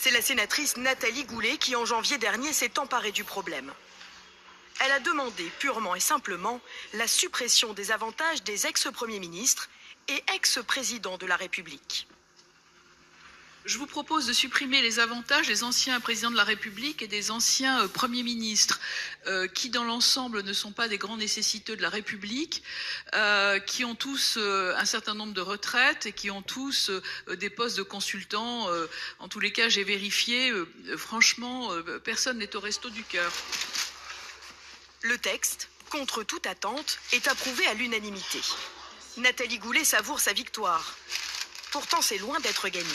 C'est la sénatrice Nathalie Goulet qui, en janvier dernier, s'est emparée du problème. Elle a demandé purement et simplement la suppression des avantages des ex-premiers ministres et ex-présidents de la République. Je vous propose de supprimer les avantages des anciens présidents de la République et des anciens premiers ministres, qui dans l'ensemble ne sont pas des grands nécessiteux de la République, qui ont tous un certain nombre de retraites et qui ont tous des postes de consultants. En tous les cas, j'ai vérifié, franchement, personne n'est au resto du cœur. Le texte, contre toute attente, est approuvé à l'unanimité. Nathalie Goulet savoure sa victoire. Pourtant, c'est loin d'être gagné.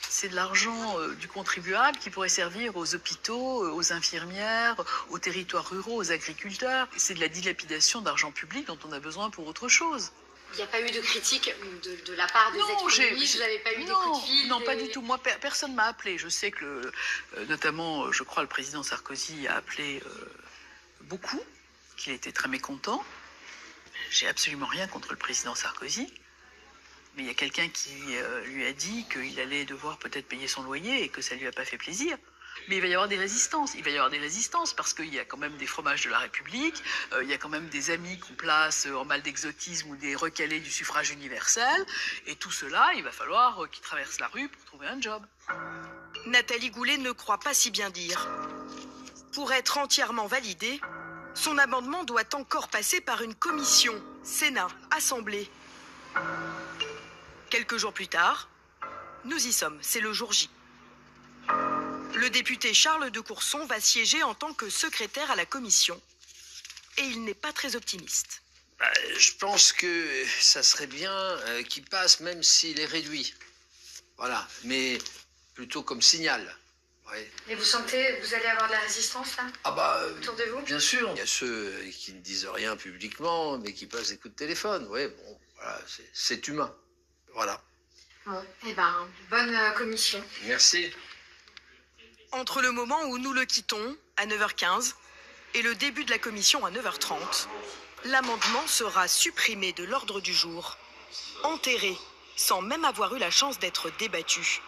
C'est de l'argent du contribuable qui pourrait servir aux hôpitaux, aux infirmières, aux territoires ruraux, aux agriculteurs. C'est de la dilapidation d'argent public dont on a besoin pour autre chose. Il n'y a pas eu de critique de la part des ex-premiers ministres, vous n'avez pas eu des coups de fil? Non, pas du tout. Moi, personne ne m'a appelé. Je sais que, notamment, je crois, le président Sarkozy a appelé beaucoup, qu'il était très mécontent. J'ai absolument rien contre le président Sarkozy. Mais il y a quelqu'un qui lui a dit qu'il allait devoir peut-être payer son loyer et que ça ne lui a pas fait plaisir. Mais il va y avoir des résistances. Il va y avoir des résistances parce qu'il y a quand même des fromages de la République, il y a quand même des amis qu'on place en mal d'exotisme ou des recalés du suffrage universel. Et tout cela, il va falloir qu'ils traversent la rue pour trouver un job. Nathalie Goulet ne croit pas si bien dire. Pour être entièrement validé, son amendement doit encore passer par une commission, Sénat, Assemblée. Quelques jours plus tard, nous y sommes, c'est le jour J. Le député Charles de Courson va siéger en tant que secrétaire à la commission. Et il n'est pas très optimiste. Je pense que ça serait bien qu'il passe même s'il est réduit. Voilà, mais plutôt comme signal. Ouais. Et vous sentez, vous allez avoir de la résistance là autour de vous? Bien sûr. Il y a ceux qui ne disent rien publiquement, mais qui passent des coups de téléphone. Ouais, bon, voilà, c'est humain. Voilà. Bon, bonne commission. Merci. Entre le moment où nous le quittons, à 9h15, et le début de la commission à 9h30, l'amendement sera supprimé de l'ordre du jour, enterré, sans même avoir eu la chance d'être débattu.